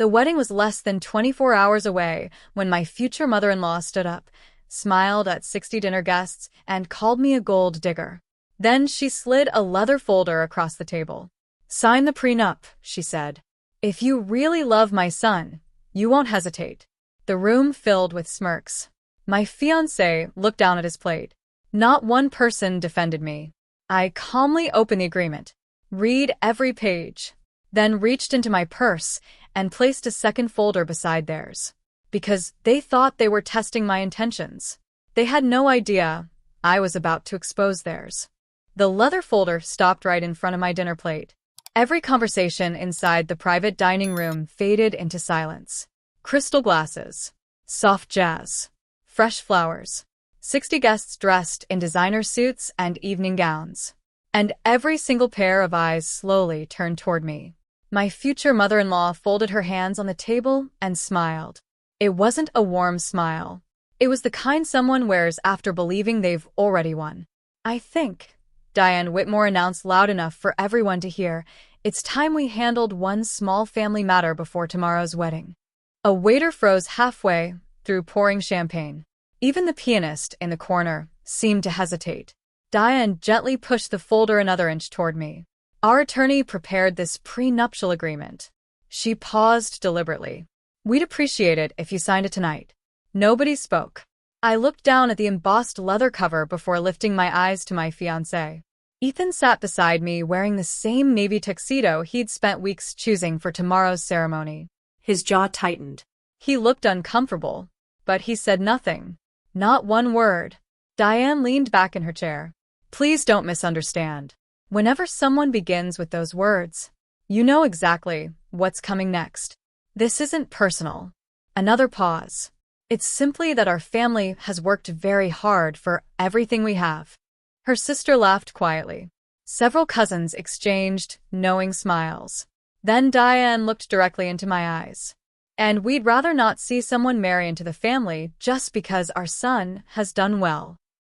The wedding was less than 24 hours away when my future mother-in-law stood up, smiled at 60 dinner guests, and called me a gold digger. Then she slid a leather folder across the table. "Sign the prenup," she said. "If you really love my son, you won't hesitate." The room filled with smirks. My fiancé looked down at his plate. Not one person defended me. I calmly opened the agreement, read every page, then reached into my purse and placed a second folder beside theirs. Because they thought they were testing my intentions. They had no idea I was about to expose theirs. The leather folder stopped right in front of my dinner plate. Every conversation inside the private dining room faded into silence. Crystal glasses, soft jazz, fresh flowers, 60 guests dressed in designer suits and evening gowns. And every single pair of eyes slowly turned toward me. My future mother-in-law folded her hands on the table and smiled. It wasn't a warm smile. It was the kind someone wears after believing they've already won. "I think," Diane Whitmore announced loud enough for everyone to hear, "it's time we handled one small family matter before tomorrow's wedding." A waiter froze halfway through pouring champagne. Even the pianist in the corner seemed to hesitate. Diane gently pushed the folder another inch toward me. "Our attorney prepared this prenuptial agreement." She paused deliberately. "We'd appreciate it if you signed it tonight." Nobody spoke. I looked down at the embossed leather cover before lifting my eyes to my fiancé. Ethan sat beside me wearing the same navy tuxedo he'd spent weeks choosing for tomorrow's ceremony. His jaw tightened. He looked uncomfortable, but he said nothing. Not one word. Diane leaned back in her chair. "Please don't misunderstand. Whenever someone begins with those words, you know exactly what's coming next. This isn't personal." Another pause. "It's simply that our family has worked very hard for everything we have." Her sister laughed quietly. Several cousins exchanged knowing smiles. Then Diane looked directly into my eyes. "And we'd rather not see someone marry into the family just because our son has done well."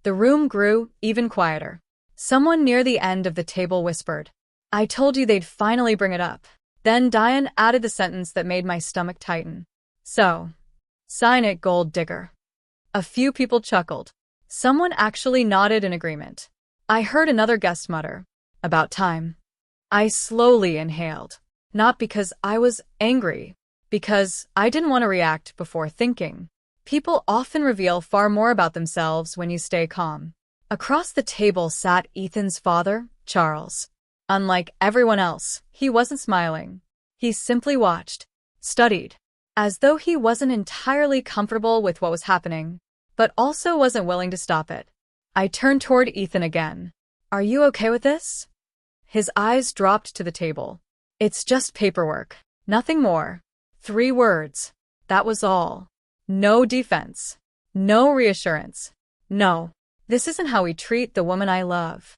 The room grew even quieter. Someone near the end of the table whispered, "I told you they'd finally bring it up." Then Diane added the sentence that made my stomach tighten. "So, sign it, gold digger." A few people chuckled. Someone actually nodded in agreement. I heard another guest mutter, "About time." I slowly inhaled. Not because I was angry, because I didn't want to react before thinking. People often reveal far more about themselves when you stay calm. Across the table sat Ethan's father, Charles. Unlike everyone else, he wasn't smiling. He simply watched, studied, as though he wasn't entirely comfortable with what was happening, but also wasn't willing to stop it. I turned toward Ethan again. "Are you okay with this?" His eyes dropped to the table. "It's just paperwork. Nothing more. 3 words. That was all. No defense. No reassurance. No. This isn't how we treat the woman I love.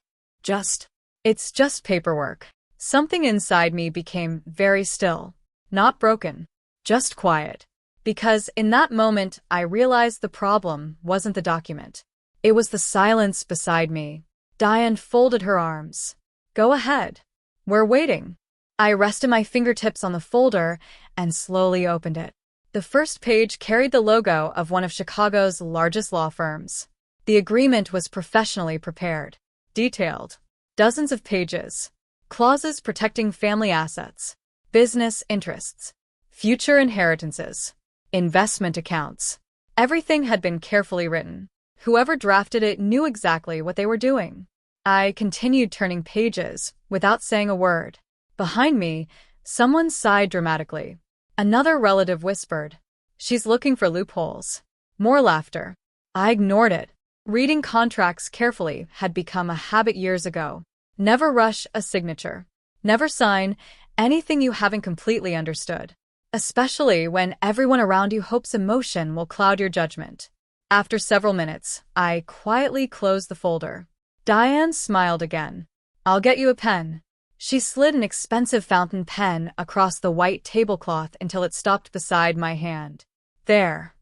It's just paperwork." Something inside me became very still. Not broken. Just quiet. Because in that moment, I realized the problem wasn't the document. It was the silence beside me. Diane folded her arms. "Go ahead. We're waiting." I rested my fingertips on the folder and slowly opened it. The first page carried the logo of one of Chicago's largest law firms. The agreement was professionally prepared, detailed, dozens of pages, clauses protecting family assets, business interests, future inheritances, investment accounts. Everything had been carefully written. Whoever drafted it knew exactly what they were doing. I continued turning pages without saying a word. Behind me, someone sighed dramatically. Another relative whispered, "She's looking for loopholes." More laughter. I ignored it. Reading contracts carefully had become a habit years ago. Never rush a signature. Never sign anything you haven't completely understood. Especially when everyone around you hopes emotion will cloud your judgment. After several minutes, I quietly closed the folder. Diane smiled again. "I'll get you a pen." She slid an expensive fountain pen across the white tablecloth until it stopped beside my hand. "There.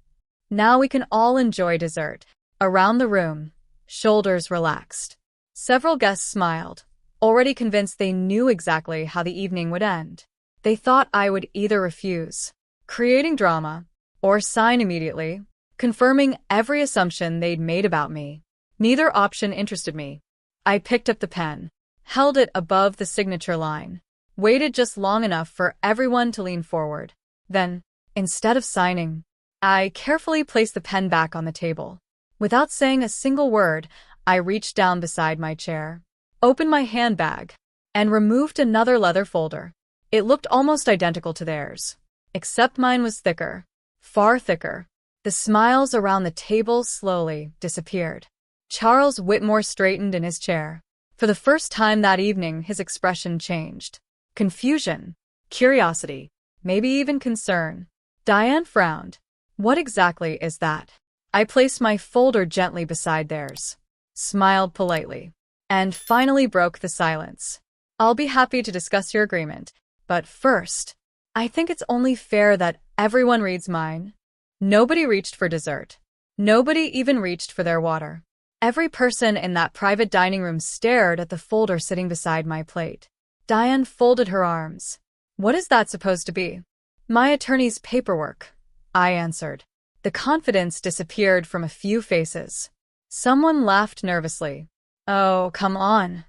Now we can all enjoy dessert." Around the room, shoulders relaxed. Several guests smiled, already convinced they knew exactly how the evening would end. They thought I would either refuse, creating drama, or sign immediately, confirming every assumption they'd made about me. Neither option interested me. I picked up the pen, held it above the signature line, waited just long enough for everyone to lean forward. Then, instead of signing, I carefully placed the pen back on the table. Without saying a single word, I reached down beside my chair, opened my handbag, and removed another leather folder. It looked almost identical to theirs, except mine was thicker, far thicker. The smiles around the table slowly disappeared. Charles Whitmore straightened in his chair. For the first time that evening, his expression changed. Confusion, curiosity, maybe even concern. Diane frowned. What exactly is that? I placed my folder gently beside theirs, smiled politely, and finally broke the silence. I'll be happy to discuss your agreement, but first, I think it's only fair that everyone reads mine. Nobody reached for dessert. Nobody even reached for their water. Every person in that private dining room stared at the folder sitting beside my plate. Diane folded her arms. What is that supposed to be? My attorney's paperwork, I answered. The confidence disappeared from a few faces. Someone laughed nervously. Oh, come on.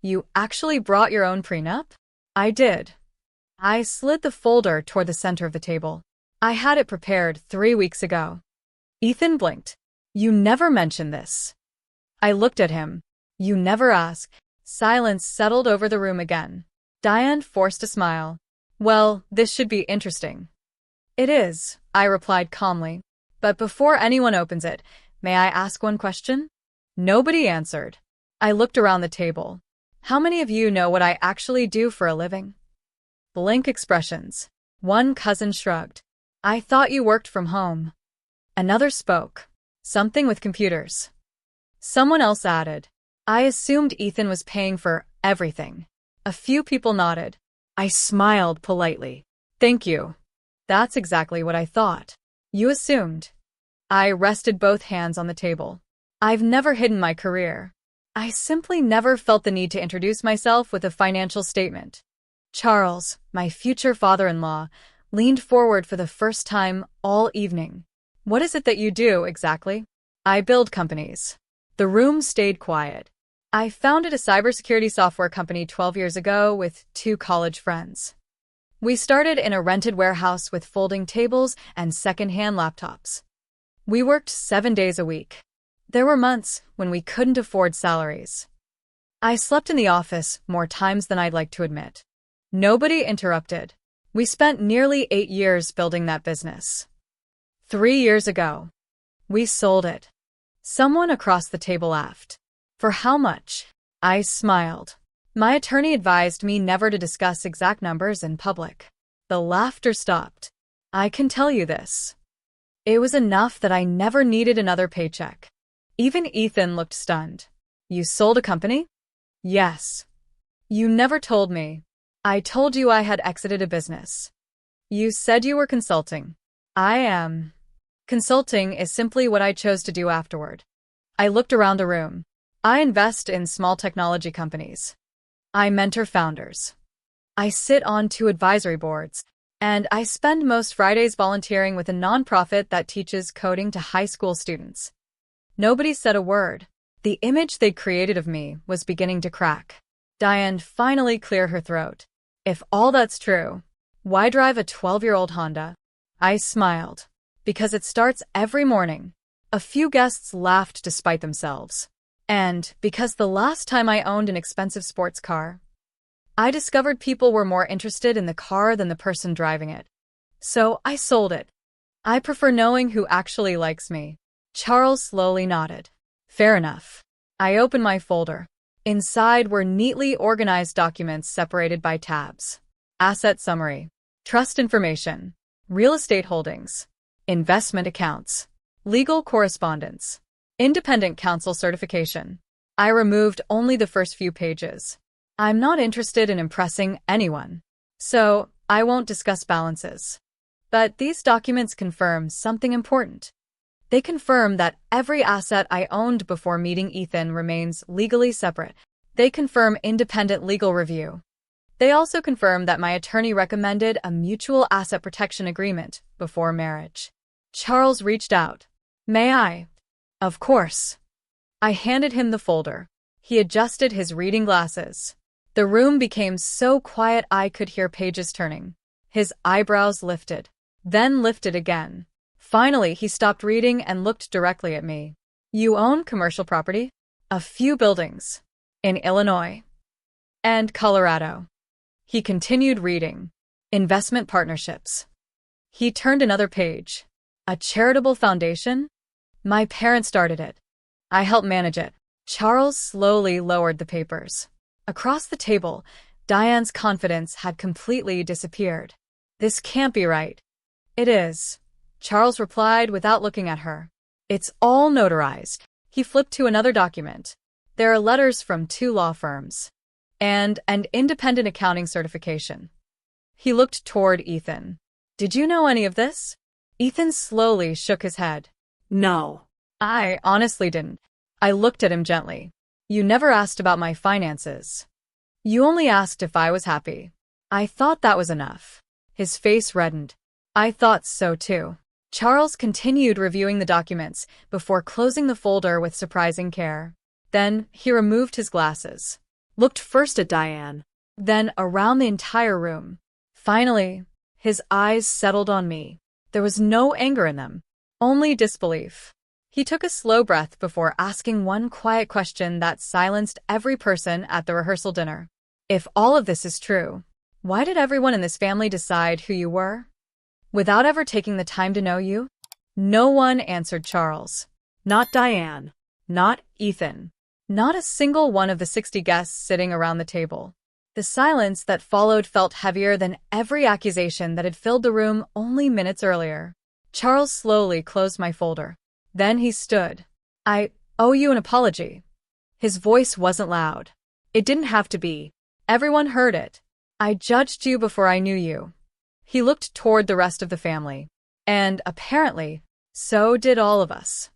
You actually brought your own prenup? I did. I slid the folder toward the center of the table. I had it prepared 3 weeks ago. Ethan blinked. You never mentioned this. I looked at him. You never asked. Silence settled over the room again. Diane forced a smile. Well, this should be interesting. It is, I replied calmly. But before anyone opens it, may I ask one question? Nobody answered. I looked around the table. How many of you know what I actually do for a living? Blank expressions. One cousin shrugged. I thought you worked from home. Another spoke. Something with computers. Someone else added. I assumed Ethan was paying for everything. A few people nodded. I smiled politely. Thank you. That's exactly what I thought. You assumed. I rested both hands on the table. I've never hidden my career. I simply never felt the need to introduce myself with a financial statement. Charles, my future father-in-law, leaned forward for the first time all evening. What is it that you do, exactly? I build companies. The room stayed quiet. I founded a cybersecurity software company 12 years ago with 2 college friends. We started in a rented warehouse with folding tables and second-hand laptops. We worked 7 days a week. There were months when we couldn't afford salaries. I slept in the office more times than I'd like to admit. Nobody interrupted. We spent nearly 8 years building that business. 3 years ago, we sold it. Someone across the table laughed. For how much? I smiled. My attorney advised me never to discuss exact numbers in public. The laughter stopped. I can tell you this. It was enough that I never needed another paycheck. Even Ethan looked stunned. You sold a company? Yes. You never told me. I told you I had exited a business. You said you were consulting. I am. Consulting is simply what I chose to do afterward. I looked around the room. I invest in small technology companies. I mentor founders. I sit on 2 advisory boards. And I spend most Fridays volunteering with a nonprofit that teaches coding to high school students. Nobody said a word. The image they'd created of me was beginning to crack. Diane finally cleared her throat. If all that's true, why drive a 12-year-old Honda? I smiled. Because it starts every morning. A few guests laughed to spite themselves. And because the last time I owned an expensive sports car, I discovered people were more interested in the car than the person driving it. So I sold it. I prefer knowing who actually likes me. Charles slowly nodded. Fair enough. I opened my folder. Inside were neatly organized documents separated by tabs. Asset summary, trust information, real estate holdings, investment accounts, legal correspondence, independent counsel certification. I removed only the first few pages. I'm not interested in impressing anyone, so I won't discuss balances. But these documents confirm something important. They confirm that every asset I owned before meeting Ethan remains legally separate. They confirm independent legal review. They also confirmed that my attorney recommended a mutual asset protection agreement before marriage. Charles reached out. May I? Of course. I handed him the folder. He adjusted his reading glasses. The room became so quiet I could hear pages turning. His eyebrows lifted, then lifted again. Finally, he stopped reading and looked directly at me. You own commercial property? A few buildings. In Illinois. And Colorado. He continued reading. Investment partnerships. He turned another page. A charitable foundation? My parents started it. I helped manage it. Charles slowly lowered the papers. Across the table, Diane's confidence had completely disappeared. This can't be right. It is, Charles replied without looking at her. It's all notarized. He flipped to another document. There are letters from 2 law firms. And an independent accounting certification. He looked toward Ethan. Did you know any of this? Ethan slowly shook his head. No. I honestly didn't. I looked at him gently. You never asked about my finances. You only asked if I was happy. I thought that was enough. His face reddened. I thought so too. Charles continued reviewing the documents before closing the folder with surprising care. Then he removed his glasses. Looked first at Diane, then around the entire room. Finally, his eyes settled on me. There was no anger in them, only disbelief. He took a slow breath before asking one quiet question that silenced every person at the rehearsal dinner. If all of this is true, why did everyone in this family decide who you were? Without ever taking the time to know you? No one answered Charles. Not Diane. Not Ethan. Not a single one of the 60 guests sitting around the table. The silence that followed felt heavier than every accusation that had filled the room only minutes earlier. Charles slowly closed my folder. Then he stood. I owe you an apology. His voice wasn't loud. It didn't have to be. Everyone heard it. I judged you before I knew you. He looked toward the rest of the family. And apparently, so did all of us.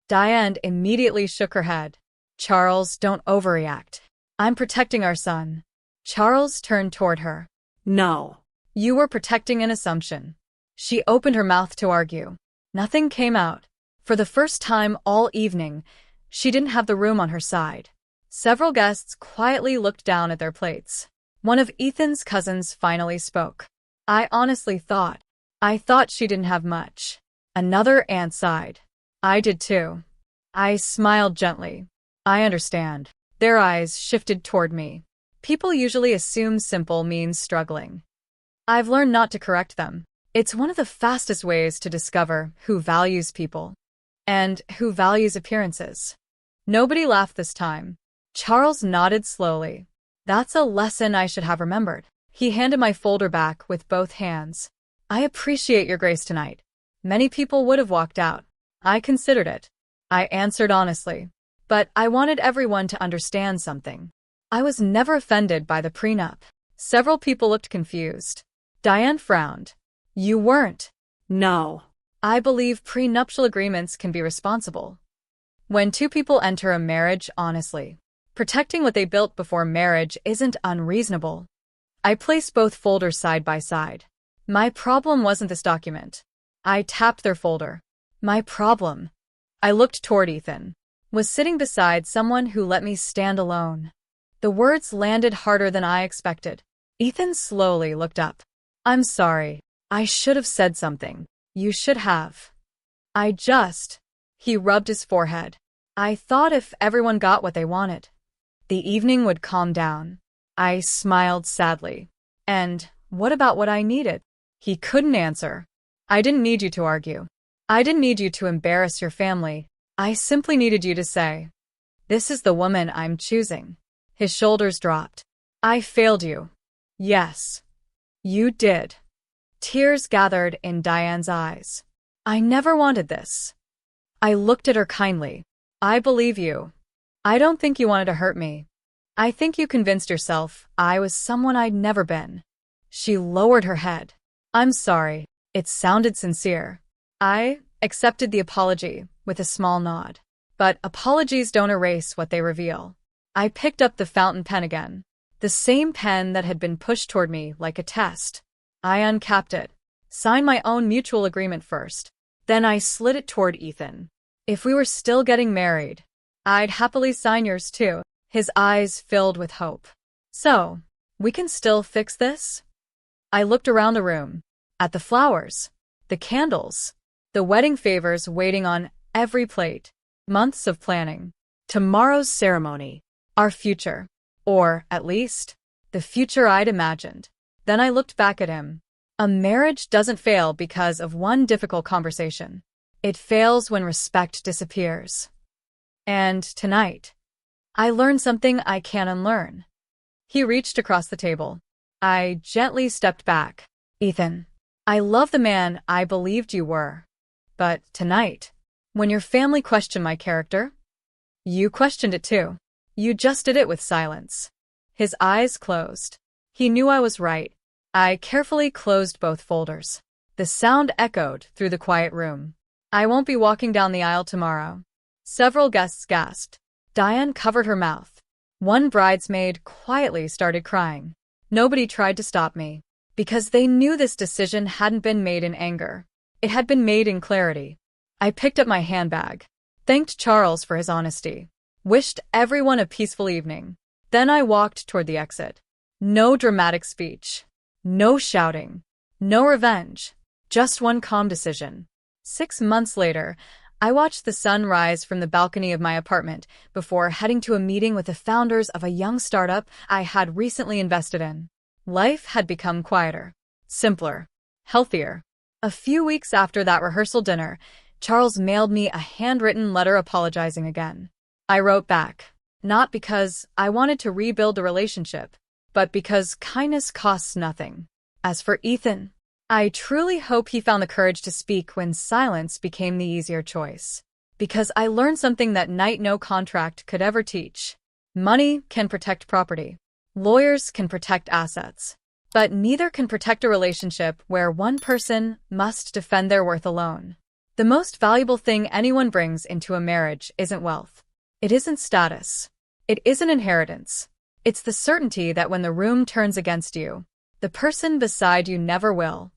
Diane immediately shook her head. Charles, don't overreact. I'm protecting our son. Charles turned toward her. No. You were protecting an assumption. She opened her mouth to argue. Nothing came out. For the first time all evening, she didn't have the room on her side. Several guests quietly looked down at their plates. One of Ethan's cousins finally spoke. I thought she didn't have much. Another aunt sighed. I did too. I smiled gently. I understand. Their eyes shifted toward me. People usually assume simple means struggling. I've learned not to correct them. It's one of the fastest ways to discover who values people and who values appearances. Nobody laughed this time. Charles nodded slowly. That's a lesson I should have remembered. He handed my folder back with both hands. I appreciate your grace tonight. Many people would have walked out. I considered it. I answered honestly. But I wanted everyone to understand something. I was never offended by the prenup. Several people looked confused. Diane frowned. You weren't. No. I believe prenuptial agreements can be responsible. When 2 people enter a marriage honestly, protecting what they built before marriage isn't unreasonable. I placed both folders side by side. My problem wasn't this document. I tapped their folder. My problem. I looked toward Ethan. Was sitting beside someone who let me stand alone. The words landed harder than I expected. Ethan slowly looked up. I'm sorry. I should have said something. You should have. He rubbed his forehead. I thought if everyone got what they wanted, the evening would calm down. I smiled sadly. And what about what I needed? He couldn't answer. I didn't need you to argue. I didn't need you to embarrass your family. I simply needed you to say, this is the woman I'm choosing. His shoulders dropped. I failed you. Yes. You did. Tears gathered in Diane's eyes. I never wanted this. I looked at her kindly. I believe you. I don't think you wanted to hurt me. I think you convinced yourself I was someone I'd never been. She lowered her head. I'm sorry. It sounded sincere. I accepted the apology with a small nod. But apologies don't erase what they reveal. I picked up the fountain pen again. The same pen that had been pushed toward me like a test. I uncapped it. Signed my own mutual agreement first. Then I slid it toward Ethan. If we were still getting married, I'd happily sign yours too. His eyes filled with hope. So, we can still fix this? I looked around the room. At the flowers. The candles. The wedding favors waiting on every plate. Months of planning. Tomorrow's ceremony. Our future. Or, at least, the future I'd imagined. Then I looked back at him. A marriage doesn't fail because of one difficult conversation. It fails when respect disappears. And tonight, I learned something I can't unlearn. He reached across the table. I gently stepped back. Ethan, I love the man I believed you were. But tonight, when your family questioned my character, you questioned it too. You just did it with silence. His eyes closed. He knew I was right. I carefully closed both folders. The sound echoed through the quiet room. I won't be walking down the aisle tomorrow. Several guests gasped. Diane covered her mouth. One bridesmaid quietly started crying. Nobody tried to stop me, because they knew this decision hadn't been made in anger. It had been made in clarity. I picked up my handbag, thanked Charles for his honesty, wished everyone a peaceful evening. Then I walked toward the exit. No dramatic speech. No shouting. No revenge. Just one calm decision. 6 months later, I watched the sun rise from the balcony of my apartment before heading to a meeting with the founders of a young startup I had recently invested in. Life had become quieter, simpler, healthier. A few weeks after that rehearsal dinner, Charles mailed me a handwritten letter apologizing again. I wrote back, not because I wanted to rebuild the relationship, but because kindness costs nothing. As for Ethan, I truly hope he found the courage to speak when silence became the easier choice. Because I learned something that no contract could ever teach. Money can protect property. Lawyers can protect assets. But neither can protect a relationship where one person must defend their worth alone. The most valuable thing anyone brings into a marriage isn't wealth. It isn't status. It isn't inheritance. It's the certainty that when the room turns against you, the person beside you never will.